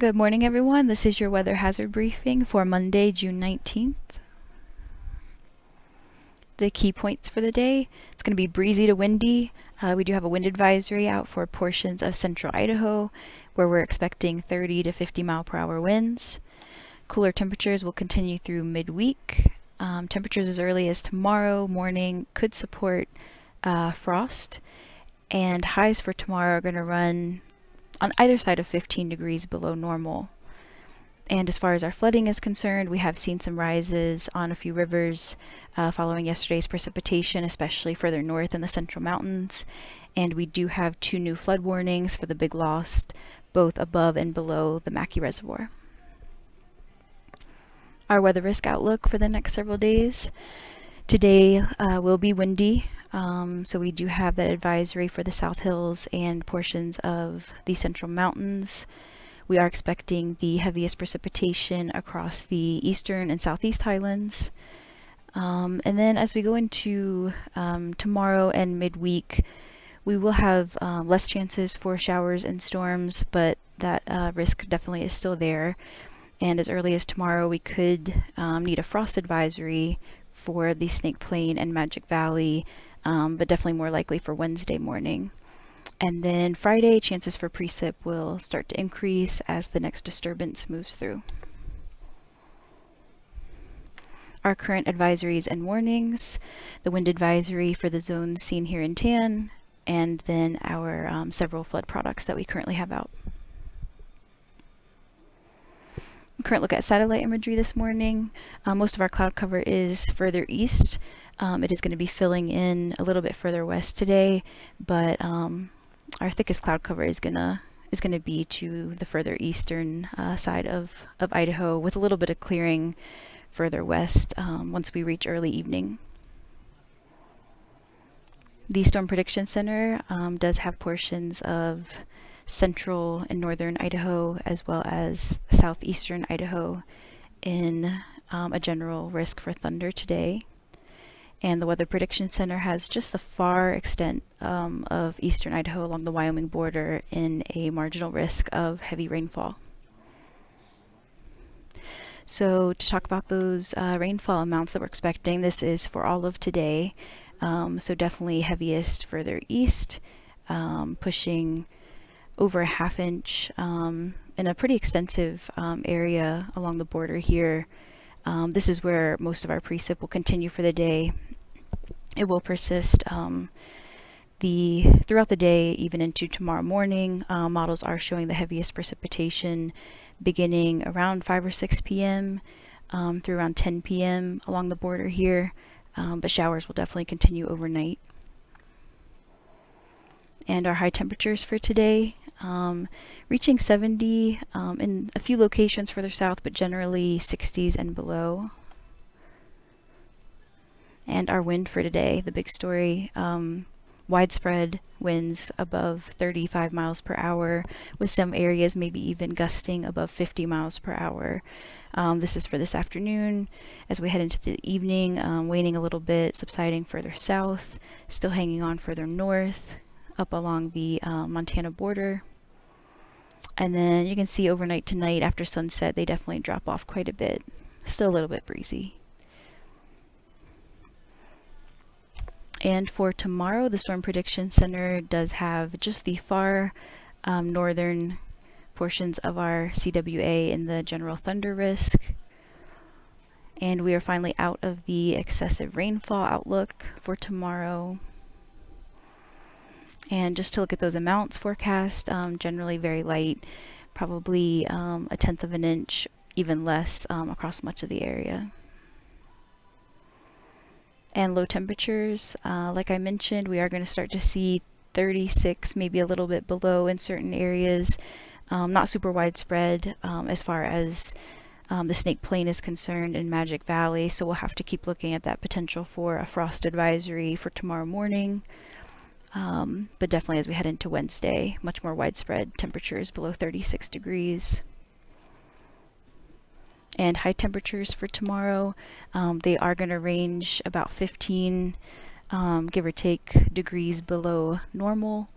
Good morning, everyone. This is your weather hazard briefing for Monday, June 19th. The key points for the day, it's going to be breezy to windy. We do have a wind advisory out for portions of central Idaho, where we're expecting 30 to 50 mile per hour winds. Cooler temperatures will continue through midweek. Temperatures as early as tomorrow morning could support frost, and highs for tomorrow are going to run on either side of 15 degrees below normal. And as far as our flooding is concerned, we have seen some rises on a few rivers following yesterday's precipitation, especially further north in the central mountains. And we do have 2 new flood warnings for the Big Lost, both above and below the Mackay Reservoir. Our weather risk outlook for the next several days. Today will be windy, so we do have that advisory for the South Hills and portions of the Central Mountains. We are expecting the heaviest precipitation across the eastern and southeast highlands. And then as we go into tomorrow and midweek, we will have less chances for showers and storms, but that risk definitely is still there. And as early as tomorrow, we could need a frost advisory for the Snake Plain and Magic Valley, but definitely more likely for Wednesday morning. And then Friday, chances for precip will start to increase as the next disturbance moves through. Our current advisories and warnings, the wind advisory for the zones seen here in tan, and then our several flood products that we currently have out. Current look at satellite imagery this morning. Most of our cloud cover is further east. It is going to be filling in a little bit further west today, but our thickest cloud cover is gonna be to the further eastern side of Idaho, with a little bit of clearing further west once we reach early evening. The Storm Prediction Center does have portions of central and northern Idaho, as well as southeastern Idaho, in a general risk for thunder today. And the Weather Prediction Center has just the far extent of eastern Idaho along the Wyoming border in a marginal risk of heavy rainfall. So to talk about those rainfall amounts that we're expecting, this is for all of today. So definitely heaviest further east, pushing over a ½ inch in a pretty extensive area along the border here. This is where most of our precip will continue for the day. It will persist throughout the day, even into tomorrow morning. Models are showing the heaviest precipitation beginning around 5 or 6 p.m. Through around 10 p.m. along the border here, but showers will definitely continue overnight. And our high temperatures for today, reaching 70 in a few locations further south, but generally 60s and below. And our wind for today, the big story, widespread winds above 35 miles per hour, with some areas maybe even gusting above 50 miles per hour. This is for this afternoon. As we head into the evening, waning a little bit, subsiding further south, still hanging on further north, up along the Montana border. And then you can see overnight tonight after sunset, they definitely drop off quite a bit. Still a little bit breezy. And for tomorrow, the Storm Prediction Center does have just the far northern portions of our CWA in the general thunder risk. And we are finally out of the excessive rainfall outlook for tomorrow. And just to look at those amounts forecast, generally very light, probably 1/10 of an inch, even less across much of the area. And low temperatures, like I mentioned, we are going to start to see 36, maybe a little bit below in certain areas. Not super widespread as far as the Snake Plain is concerned in Magic Valley, so we'll have to keep looking at that potential for a frost advisory for tomorrow morning. But definitely as we head into Wednesday, much more widespread temperatures below 36 degrees. And high temperatures for tomorrow, they are going to range about 15, give or take, degrees below normal.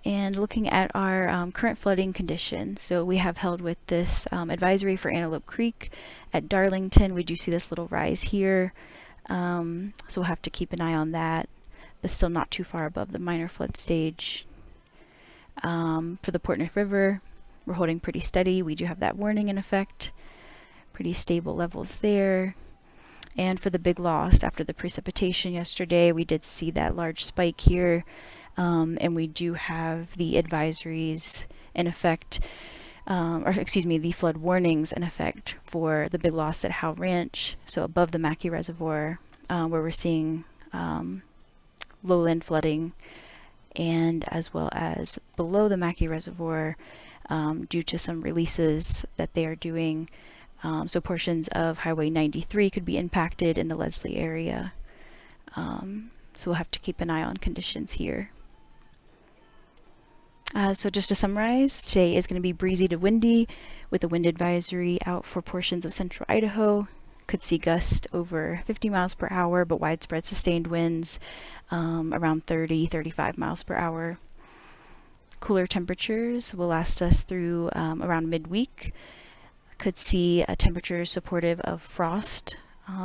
And looking at our current flooding conditions, so we have held with this advisory for Antelope Creek at Darlington. We do see this little rise here, so we'll have to keep an eye on that, but still not too far above the minor flood stage. For the Portneuf River, we're holding pretty steady. We do have that warning in effect, pretty stable levels there. And for the Big Lost, after the precipitation yesterday, we did see that large spike here. And we do have the advisories in effect, the flood warnings in effect for the Big Lost at Howell Ranch, so above the Mackay Reservoir, where we're seeing lowland flooding, and as well as below the Mackay Reservoir due to some releases that they are doing. So portions of Highway 93 could be impacted in the Leslie area. So we'll have to keep an eye on conditions here. So just to summarize, today is going to be breezy to windy with a wind advisory out for portions of central Idaho. Could see gusts over 50 miles per hour, but widespread sustained winds around 30-35 miles per hour. Cooler temperatures will last us through around midweek. Could see temperatures supportive of frost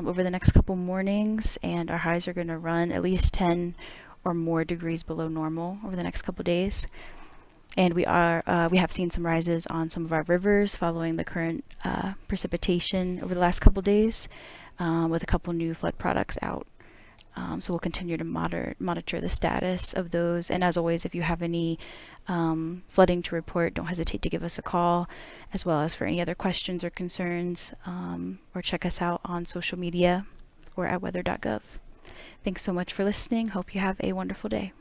over the next couple mornings, and our highs are going to run at least 10 or more degrees below normal over the next couple days. And we have seen some rises on some of our rivers following the current precipitation over the last couple days, with a couple new flood products out. So we'll continue to monitor the status of those. And as always, if you have any flooding to report, don't hesitate to give us a call, as well as for any other questions or concerns, or check us out on social media or at weather.gov. Thanks so much for listening. Hope you have a wonderful day.